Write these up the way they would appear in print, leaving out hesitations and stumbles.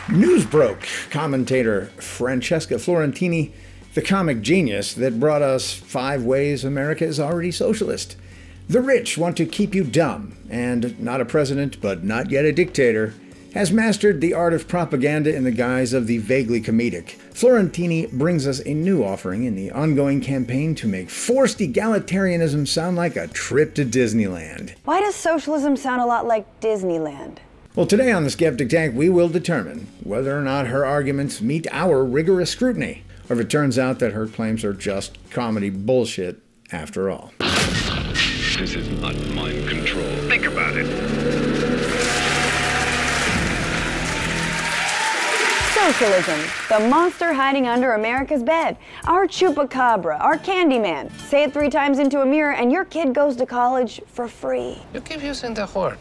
Newsbroke commentator Francesca Florentini, the comic genius that brought us 5 ways America is already socialist. The rich want to keep you dumb, and not a president, but not yet a dictator, has mastered the art of propaganda in the guise of the vaguely comedic. Florentini brings us a new offering in the ongoing campaign to make forced egalitarianism sound like a trip to Disneyland. Why does socialism sound a lot like Disneyland? Well, today on the Skeptic Tank, we will determine whether or not her arguments meet our rigorous scrutiny, or if it turns out that her claims are just comedy bullshit after all. This is not mind control. Think about it. Socialism, the monster hiding under America's bed. Our chupacabra, our Candyman. Say it 3 times into a mirror and your kid goes to college for free. You keep using the word.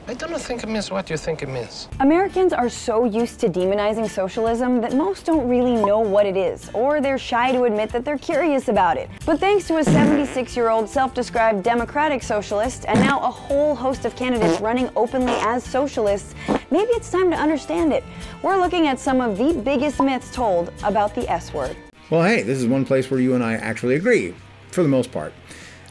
I don't think it means what you think it means. Americans are so used to demonizing socialism that most don't really know what it is, or they're shy to admit that they're curious about it. But thanks to a 76-year-old self-described democratic socialist, and now a whole host of candidates running openly as socialists, maybe it's time to understand it. We're looking at some of the biggest myths told about the S word. Well, hey, this is one place where you and I actually agree, for the most part.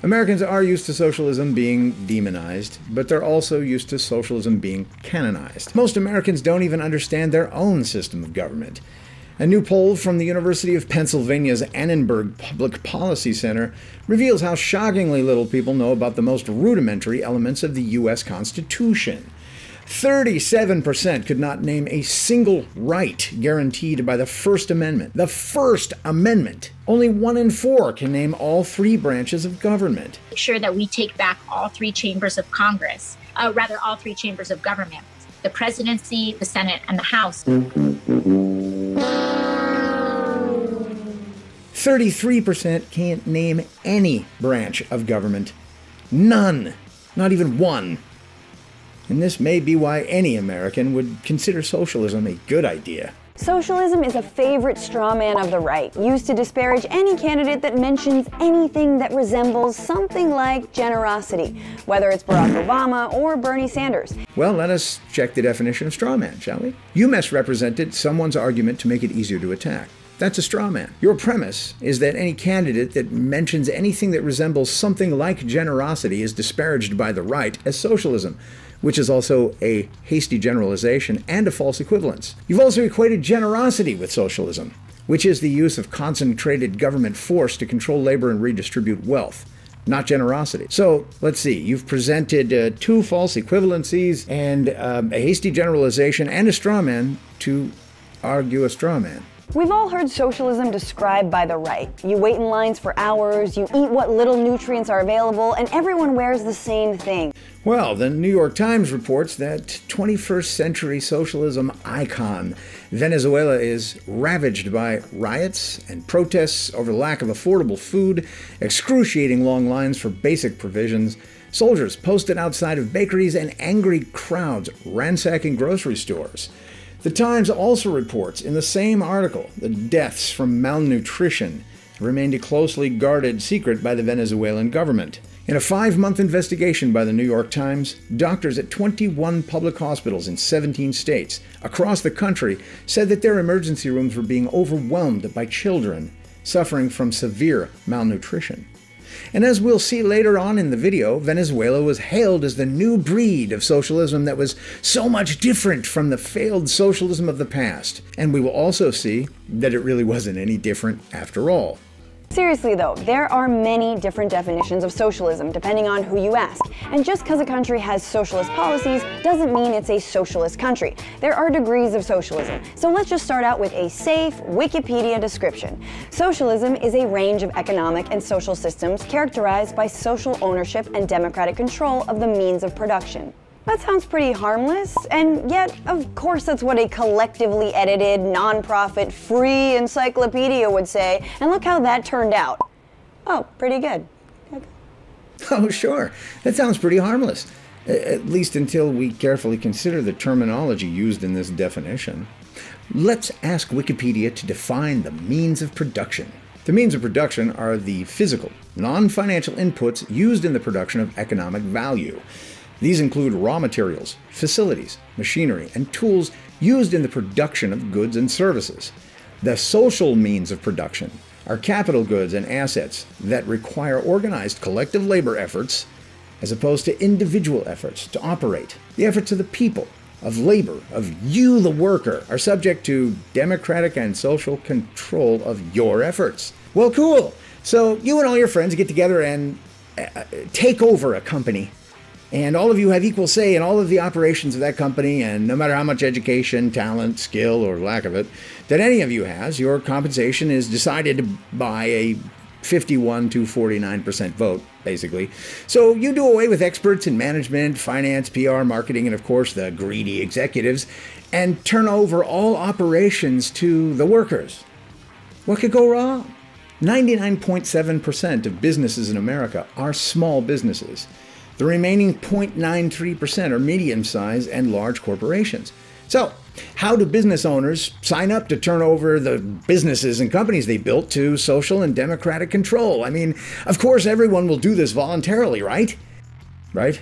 Americans are used to socialism being demonized, but they're also used to socialism being canonized. Most Americans don't even understand their own system of government. A new poll from the University of Pennsylvania's Annenberg Public Policy Center reveals how shockingly little people know about the most rudimentary elements of the U.S. Constitution. 37% could not name a single right guaranteed by the First Amendment. The First Amendment. Only 1 in 4 can name all 3 branches of government. Make sure that we take back all 3 chambers of Congress, all 3 chambers of government, the presidency, the Senate, and the House. 33% can't name any branch of government. None. Not even one. And this may be why any American would consider socialism a good idea. Socialism is a favorite straw man of the right, used to disparage any candidate that mentions anything that resembles something like generosity, whether it's Barack Obama or Bernie Sanders. Well, let us check the definition of straw man, shall we? You misrepresented someone's argument to make it easier to attack. That's a straw man. Your premise is that any candidate that mentions anything that resembles something like generosity is disparaged by the right as socialism, which is also a hasty generalization and a false equivalence. You've also equated generosity with socialism, which is the use of concentrated government force to control labor and redistribute wealth, not generosity. So let's see, you've presented 2 false equivalencies and a hasty generalization and a straw man to argue a straw man. We've all heard socialism described by the right. You wait in lines for hours, you eat what little nutrients are available, and everyone wears the same thing. Well, the New York Times reports that 21st century socialism icon Venezuela is ravaged by riots and protests over the lack of affordable food, excruciating long lines for basic provisions, soldiers posted outside of bakeries, and angry crowds ransacking grocery stores. The Times also reports in the same article that deaths from malnutrition remained a closely guarded secret by the Venezuelan government. In a 5-month investigation by the New York Times, doctors at 21 public hospitals in 17 states across the country said that their emergency rooms were being overwhelmed by children suffering from severe malnutrition. And as we'll see later on in the video, Venezuela was hailed as the new breed of socialism that was so much different from the failed socialism of the past. And we will also see that it really wasn't any different after all. Seriously though, there are many different definitions of socialism depending on who you ask. And just because a country has socialist policies doesn't mean it's a socialist country. There are degrees of socialism. So let's just start out with a safe Wikipedia description. Socialism is a range of economic and social systems characterized by social ownership and democratic control of the means of production. That sounds pretty harmless, and yet, of course, that's what a collectively edited, non-profit, free encyclopedia would say, and look how that turned out. Oh, pretty good. Okay. Oh, sure. That sounds pretty harmless, at least until we carefully consider the terminology used in this definition. Let's ask Wikipedia to define the means of production. The means of production are the physical, non-financial inputs used in the production of economic value. These include raw materials, facilities, machinery, and tools used in the production of goods and services. The social means of production are capital goods and assets that require organized collective labor efforts as opposed to individual efforts to operate. The efforts of the people, of labor, of you the worker, are subject to democratic and social control of your efforts. Well, cool. So you and all your friends get together and take over a company. And all of you have equal say in all of the operations of that company, and no matter how much education, talent, skill, or lack of it that any of you has, your compensation is decided by a 51 to 49% vote, basically. So you do away with experts in management, finance, PR, marketing, and of course the greedy executives, and turn over all operations to the workers. What could go wrong? 99.7% of businesses in America are small businesses. The remaining 0.93% are medium-sized and large corporations. So, how do business owners sign up to turn over the businesses and companies they built to social and democratic control? I mean, of course everyone will do this voluntarily, right? Right?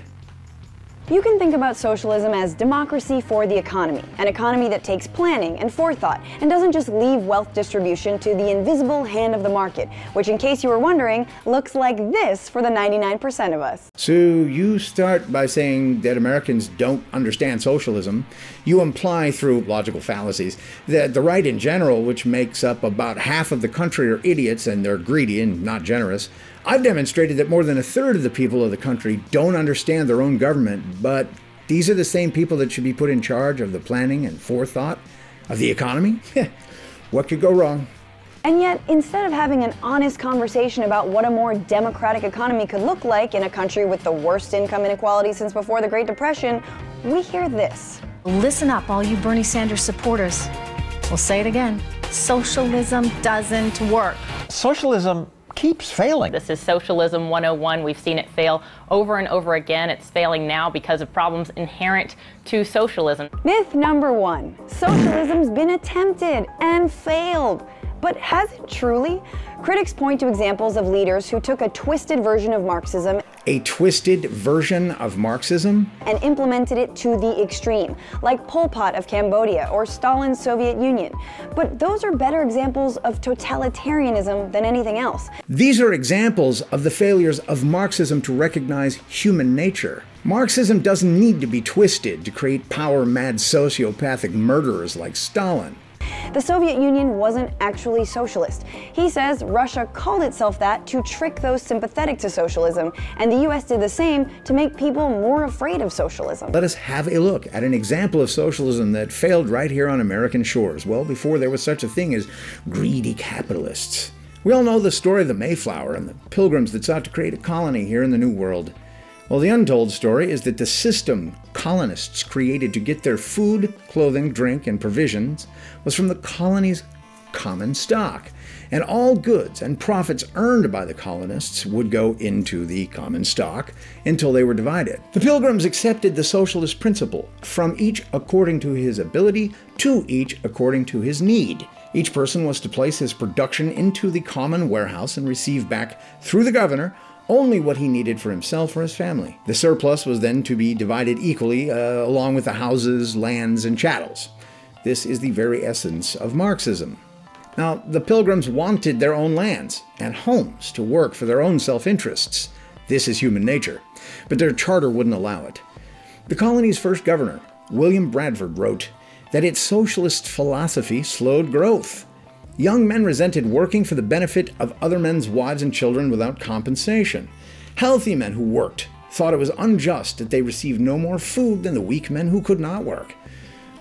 You can think about socialism as democracy for the economy, an economy that takes planning and forethought and doesn't just leave wealth distribution to the invisible hand of the market, which, in case you were wondering, looks like this for the 99% of us. So you start by saying that Americans don't understand socialism. You imply through logical fallacies that the right in general, which makes up about half of the country, are idiots and they're greedy and not generous. I've demonstrated that more than a third of the people of the country don't understand their own government, but these are the same people that should be put in charge of the planning and forethought of the economy? What could go wrong? And yet, instead of having an honest conversation about what a more democratic economy could look like in a country with the worst income inequality since before the Great Depression, we hear this. Listen up, all you Bernie Sanders supporters. We'll say it again. Socialism doesn't work. Socialism keeps failing. This is Socialism 101. We've seen it fail over and over again. It's failing now because of problems inherent to socialism. Myth number one, socialism's been attempted and failed. But has it truly? Critics point to examples of leaders who took a twisted version of Marxism. A twisted version of Marxism? And implemented it to the extreme, like Pol Pot of Cambodia or Stalin's Soviet Union. But those are better examples of totalitarianism than anything else. These are examples of the failures of Marxism to recognize human nature. Marxism doesn't need to be twisted to create power-mad sociopathic murderers like Stalin. The Soviet Union wasn't actually socialist. He says Russia called itself that to trick those sympathetic to socialism, and the US did the same to make people more afraid of socialism. Let us have a look at an example of socialism that failed right here on American shores, well before there was such a thing as greedy capitalists. We all know the story of the Mayflower and the pilgrims that sought to create a colony here in the New World. Well, the untold story is that the system colonists created to get their food, clothing, drink, and provisions was from the colony's common stock, and all goods and profits earned by the colonists would go into the common stock until they were divided. The Pilgrims accepted the socialist principle, from each according to his ability, to each according to his need. Each person was to place his production into the common warehouse and receive back, through the governor, only what he needed for himself or his family. The surplus was then to be divided equally along with the houses, lands, and chattels. This is the very essence of Marxism. Now, the Pilgrims wanted their own lands and homes to work for their own self-interests. This is human nature, but their charter wouldn't allow it. The colony's first governor, William Bradford, wrote that its socialist philosophy slowed growth. Young men resented working for the benefit of other men's wives and children without compensation. Healthy men who worked thought it was unjust that they received no more food than the weak men who could not work.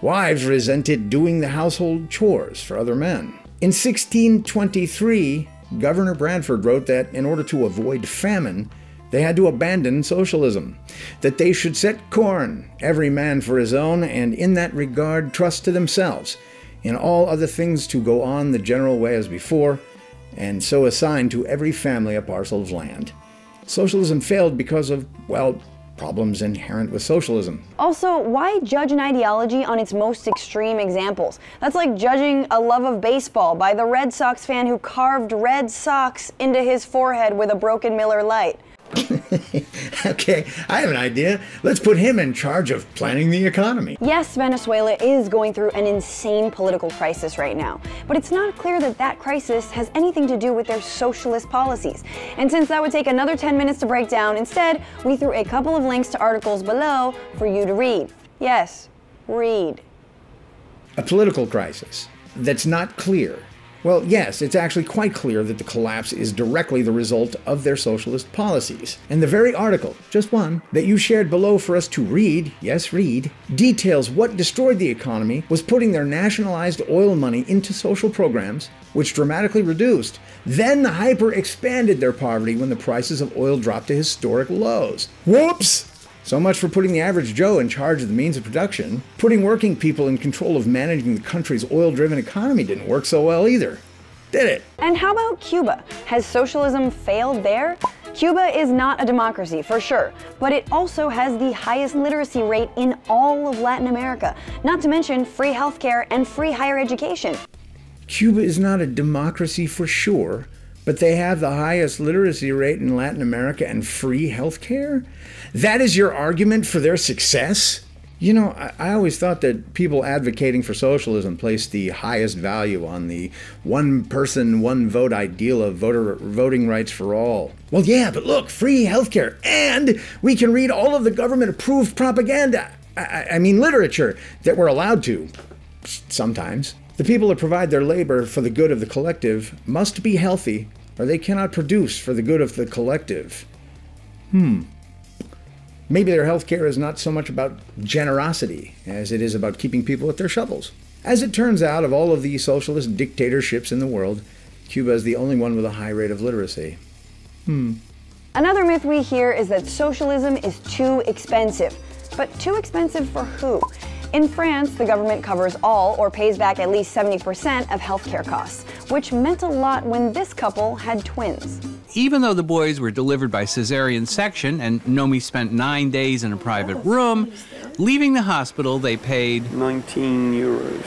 Wives resented doing the household chores for other men. In 1623, Governor Bradford wrote that in order to avoid famine, they had to abandon socialism, that they should set corn, every man for his own, and in that regard trust to themselves, in all other things to go on the general way as before, and so assign to every family a parcel of land. Socialism failed because of, well, problems inherent with socialism. Also, why judge an ideology on its most extreme examples? That's like judging a love of baseball by the Red Sox fan who carved Red Sox into his forehead with a broken Miller Lite. Okay, I have an idea. Let's put him in charge of planning the economy. Yes, Venezuela is going through an insane political crisis right now, but it's not clear that that crisis has anything to do with their socialist policies. And since that would take another 10 minutes to break down, instead, we threw a couple of links to articles below for you to read. Yes, read. A political crisis that's not clear. Well, yes, it's actually quite clear that the collapse is directly the result of their socialist policies. And the very article, just one, that you shared below for us to read, yes, read, details what destroyed the economy was putting their nationalized oil money into social programs, which dramatically reduced, then hyper-expanded their poverty when the prices of oil dropped to historic lows. Whoops! So much for putting the average Joe in charge of the means of production. Putting working people in control of managing the country's oil-driven economy didn't work so well either, did it? And how about Cuba? Has socialism failed there? Cuba is not a democracy, for sure, but it also has the highest literacy rate in all of Latin America, not to mention free healthcare and free higher education. Cuba is not a democracy for sure, but they have the highest literacy rate in Latin America and free healthcare? That is your argument for their success? You know, I always thought that people advocating for socialism placed the highest value on the one person, one vote ideal of voting rights for all. Well, yeah, but look, free healthcare, and we can read all of the government-approved propaganda. I mean literature that we're allowed to, sometimes. The people that provide their labor for the good of the collective must be healthy, or they cannot produce for the good of the collective. Maybe their healthcare is not so much about generosity as it is about keeping people at their shovels. As it turns out, of all of the socialist dictatorships in the world, Cuba is the only one with a high rate of literacy. Another myth we hear is that socialism is too expensive. But too expensive for who? In France, the government covers all or pays back at least 70% of healthcare costs, which meant a lot when this couple had twins. Even though the boys were delivered by cesarean section and Nomi spent 9 days in a private room, leaving the hospital they paid 19 euros.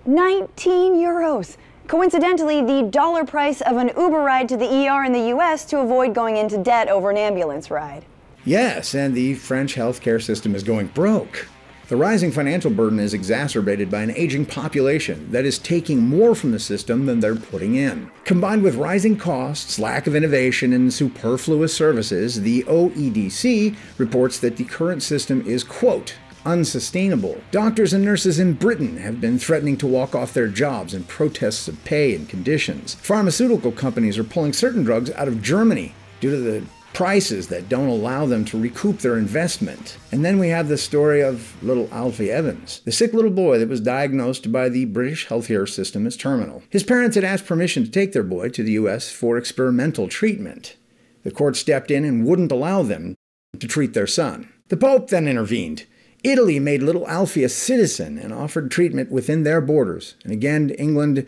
19 euros! Coincidentally, the dollar price of an Uber ride to the ER in the US to avoid going into debt over an ambulance ride. Yes, and the French healthcare system is going broke. The rising financial burden is exacerbated by an aging population that is taking more from the system than they're putting in. Combined with rising costs, lack of innovation, and superfluous services, the OEDC reports that the current system is, quote, unsustainable. Doctors and nurses in Britain have been threatening to walk off their jobs in protests of pay and conditions. Pharmaceutical companies are pulling certain drugs out of Germany due to the prices that don't allow them to recoup their investment. And then we have the story of little Alfie Evans, the sick little boy that was diagnosed by the British healthcare system as terminal. His parents had asked permission to take their boy to the US for experimental treatment. The court stepped in and wouldn't allow them to treat their son. The Pope then intervened. Italy made little Alfie a citizen and offered treatment within their borders. And again, England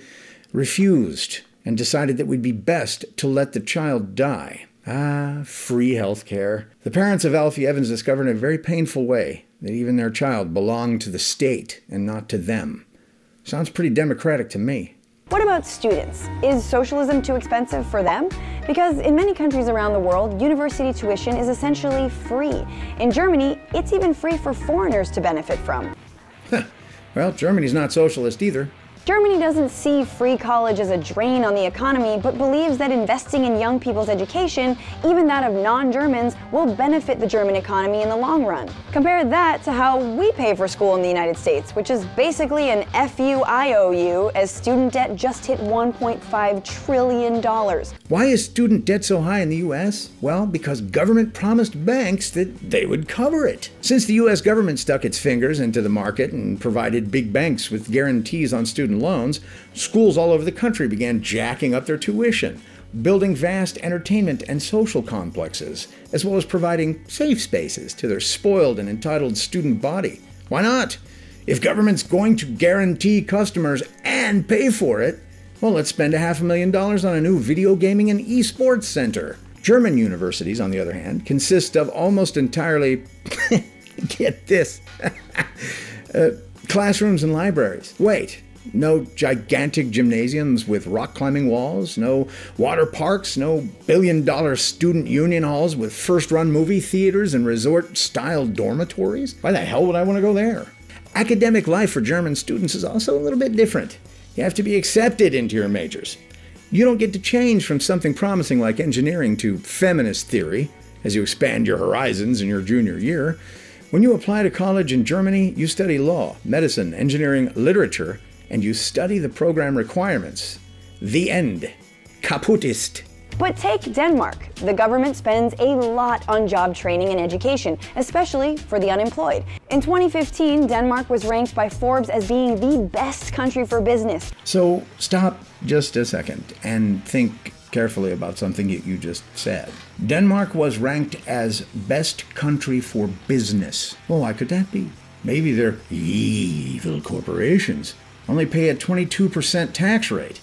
refused and decided that it would be best to let the child die. Ah, free healthcare. The parents of Alfie Evans discovered in a very painful way that even their child belonged to the state and not to them. Sounds pretty democratic to me. What about students? Is socialism too expensive for them? Because in many countries around the world, university tuition is essentially free. In Germany, it's even free for foreigners to benefit from. Well, Germany's not socialist either. Germany doesn't see free college as a drain on the economy, but believes that investing in young people's education, even that of non-Germans, will benefit the German economy in the long run. Compare that to how we pay for school in the United States, which is basically an FU-IOU, as student debt just hit $1.5 trillion. Why is student debt so high in the US? Well, because government promised banks that they would cover it. Since the US government stuck its fingers into the market and provided big banks with guarantees on student loans, schools all over the country began jacking up their tuition, building vast entertainment and social complexes, as well as providing safe spaces to their spoiled and entitled student body. Why not? If government's going to guarantee customers and pay for it, well, let's spend $500,000 on a new video gaming and esports center. German universities, on the other hand, consist of almost entirely, get this, classrooms and libraries. Wait, No gigantic gymnasiums with rock climbing walls, no water parks, no billion-dollar student union halls with first-run movie theaters and resort-style dormitories. Why the hell would I want to go there? Academic life for German students is also a little bit different. You have to be accepted into your majors. You don't get to change from something promising like engineering to feminist theory as you expand your horizons in your junior year. When you apply to college in Germany, you study law, medicine, engineering, literature, and you study the program requirements. The end. Kaputt ist. But take Denmark. The government spends a lot on job training and education, especially for the unemployed. In 2015, Denmark was ranked by Forbes as being the best country for business. So stop just a second and think carefully about something you just said. Denmark was ranked as best country for business. Well, why could that be? Maybe their evil corporations only pay a 22% tax rate.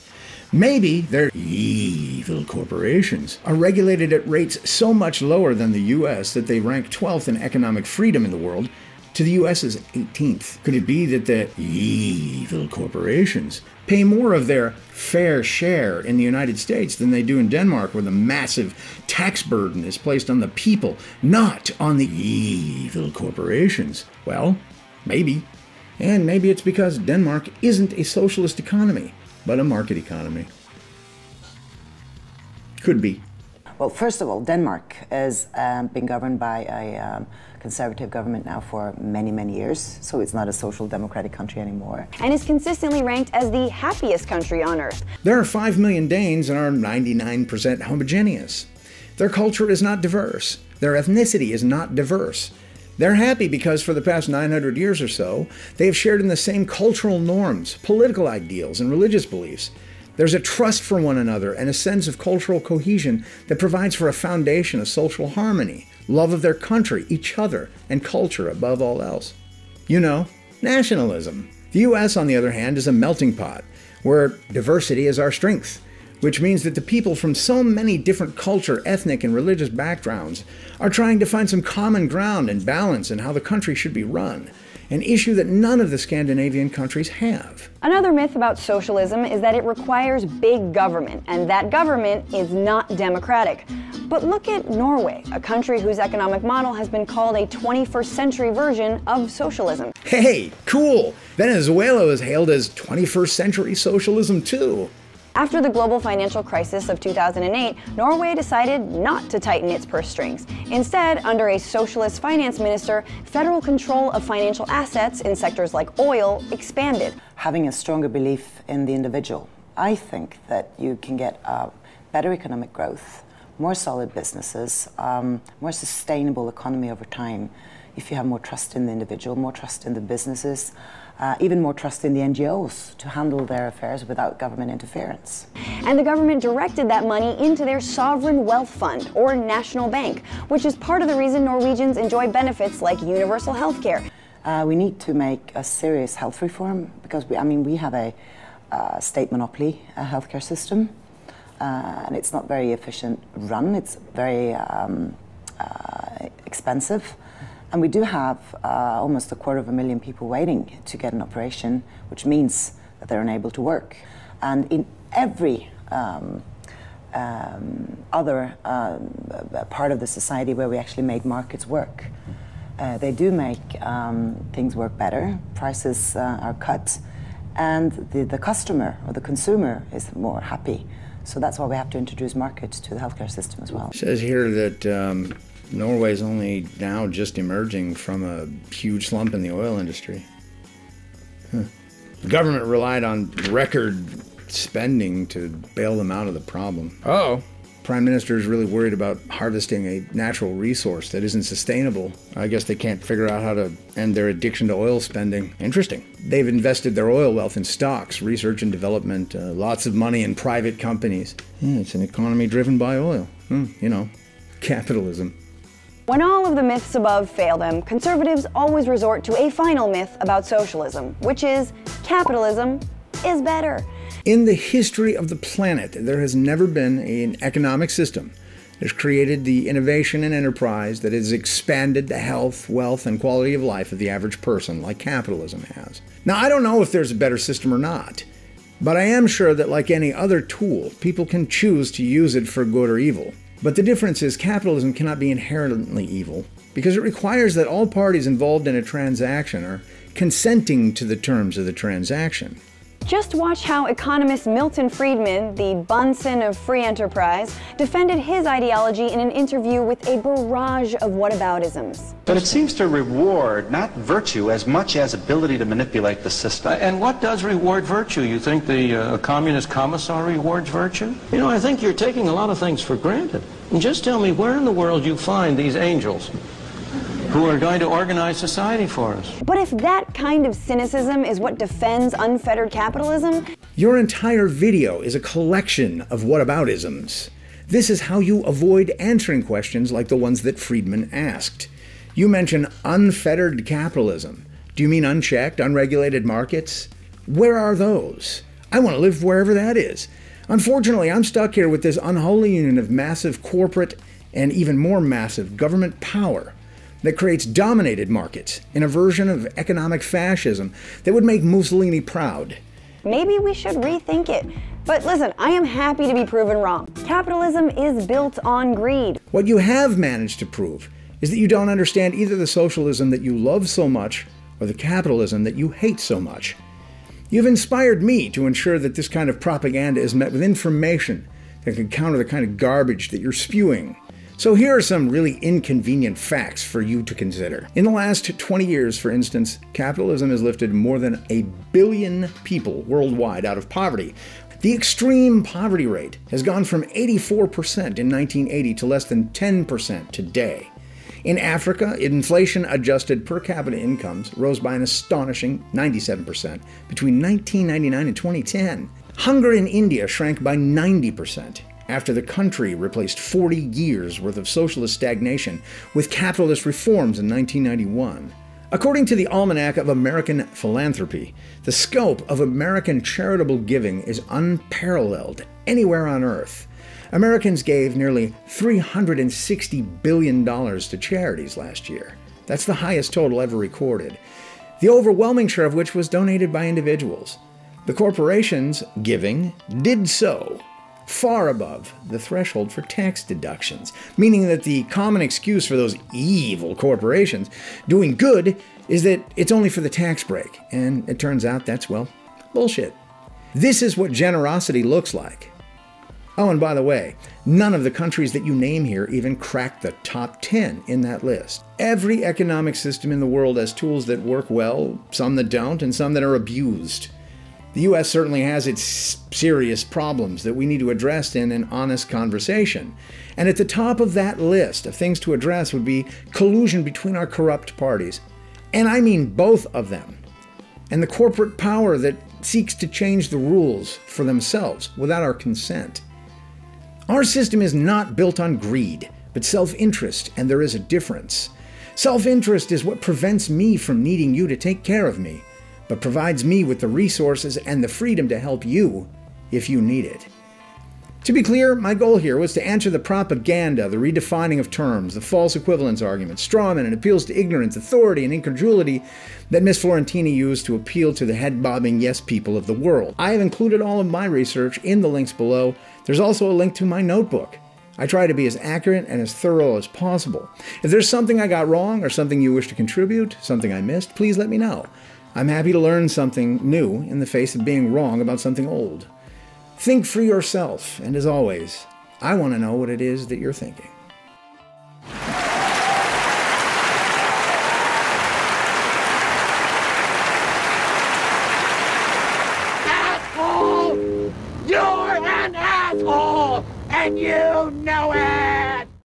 Maybe their evil corporations are regulated at rates so much lower than the U.S. that they rank 12th in economic freedom in the world to the U.S.'s 18th. Could it be that the evil corporations pay more of their fair share in the United States than they do in Denmark, where the massive tax burden is placed on the people, not on the evil corporations? Well, maybe. And maybe it's because Denmark isn't a socialist economy, but a market economy. Could be. Well, first of all, Denmark has been governed by a conservative government now for many, many years, so it's not a social democratic country anymore. And is consistently ranked as the happiest country on earth. There are 5 million Danes and are 99% homogeneous. Their culture is not diverse. Their ethnicity is not diverse. They're happy because for the past 900 years or so, they have shared in the same cultural norms, political ideals, and religious beliefs. There's a trust for one another and a sense of cultural cohesion that provides for a foundation of social harmony, love of their country, each other, and culture above all else. You know, nationalism. The U.S., on the other hand, is a melting pot where diversity is our strength, which means that the people from so many different culture, ethnic, and religious backgrounds are trying to find some common ground and balance in how the country should be run, an issue that none of the Scandinavian countries have. Another myth about socialism is that it requires big government, and that government is not democratic. But look at Norway, a country whose economic model has been called a 21st century version of socialism. Hey, cool! Venezuela was hailed as 21st century socialism too. After the global financial crisis of 2008, Norway decided not to tighten its purse strings. Instead, under a socialist finance minister, federal control of financial assets in sectors like oil expanded. Having a stronger belief in the individual, I think that you can get better economic growth, more solid businesses, more sustainable economy over time if you have more trust in the individual, more trust in the businesses, even more trust in the NGOs to handle their affairs without government interference. And the government directed that money into their sovereign wealth fund, or national bank, which is part of the reason Norwegians enjoy benefits like universal health care. We need to make a serious health reform because we have a state monopoly healthcare system, and it's not very efficient run. It's very expensive. And we do have almost 250,000 people waiting to get an operation, which means that they're unable to work. And in every other part of the society where we actually make markets work, they do make things work better, prices are cut, and the customer or the consumer is more happy. So that's why we have to introduce markets to the healthcare system as well. It says here that Norway's only now just emerging from a huge slump in the oil industry. The government relied on record spending to bail them out of the problem. Oh. Prime Minister is really worried about harvesting a natural resource that isn't sustainable. I guess they can't figure out how to end their addiction to oil spending. Interesting. They've invested their oil wealth in stocks, research and development, lots of money in private companies. Yeah, it's an economy driven by oil. You know, capitalism. When all of the myths above fail them, conservatives always resort to a final myth about socialism, which is capitalism is better. In the history of the planet, there has never been an economic system has created the innovation and enterprise that has expanded the health, wealth, and quality of life of the average person, like capitalism has. Now, I don't know if there's a better system or not, but I am sure that like any other tool, people can choose to use it for good or evil. But the difference is capitalism cannot be inherently evil, because it requires that all parties involved in a transaction are consenting to the terms of the transaction. Just watch how economist Milton Friedman, the Bunsen of free enterprise, defended his ideology in an interview with a barrage of whataboutisms. But it seems to reward not virtue as much as ability to manipulate the system. And what does reward virtue? You think the communist commissar rewards virtue? You know, I think you're taking a lot of things for granted. And just tell me where in the world you find these angels who are going to organize society for us. But if that kind of cynicism is what defends unfettered capitalism... Your entire video is a collection of whataboutisms. This is how you avoid answering questions like the ones that Friedman asked. You mention unfettered capitalism. Do you mean unchecked, unregulated markets? Where are those? I want to live wherever that is. Unfortunately, I'm stuck here with this unholy union of massive corporate and even more massive government power that creates dominated markets in a version of economic fascism that would make Mussolini proud. Maybe we should rethink it. But listen, I am happy to be proven wrong. Capitalism is built on greed. What you have managed to prove is that you don't understand either the socialism that you love so much or the capitalism that you hate so much. You've inspired me to ensure that this kind of propaganda is met with information that can counter the kind of garbage that you're spewing. So here are some really inconvenient facts for you to consider. In the last 20 years, for instance, capitalism has lifted more than 1 billion people worldwide out of poverty. The extreme poverty rate has gone from 84% in 1980 to less than 10% today. In Africa, inflation-adjusted per capita incomes rose by an astonishing 97% between 1999 and 2010. Hunger in India shrank by 90%. After the country replaced 40 years' worth of socialist stagnation with capitalist reforms in 1991. According to the Almanac of American Philanthropy, the scope of American charitable giving is unparalleled anywhere on Earth. Americans gave nearly $360 billion to charities last year. That's the highest total ever recorded, the overwhelming share of which was donated by individuals. The corporations' giving did so far above the threshold for tax deductions, meaning that the common excuse for those evil corporations doing good is that it's only for the tax break, and it turns out that's, well, bullshit. This is what generosity looks like. Oh, and by the way, none of the countries that you name here even crack the top 10 in that list. Every economic system in the world has tools that work well, some that don't, and some that are abused. The U.S. certainly has its serious problems that we need to address in an honest conversation. And at the top of that list of things to address would be collusion between our corrupt parties. And I mean both of them. And the corporate power that seeks to change the rules for themselves without our consent. Our system is not built on greed, but self-interest, and there is a difference. Self-interest is what prevents me from needing you to take care of me, but provides me with the resources and the freedom to help you if you need it. To be clear, my goal here was to answer the propaganda, the redefining of terms, the false equivalence argument, strawman, and appeals to ignorance, authority, and incredulity that Ms. Florentini used to appeal to the head-bobbing yes people of the world. I have included all of my research in the links below. There's also a link to my notebook. I try to be as accurate and as thorough as possible. If there's something I got wrong or something you wish to contribute, something I missed, please let me know. I'm happy to learn something new in the face of being wrong about something old. Think for yourself, and as always, I want to know what it is that you're thinking. Asshole! You're an asshole! And you know it!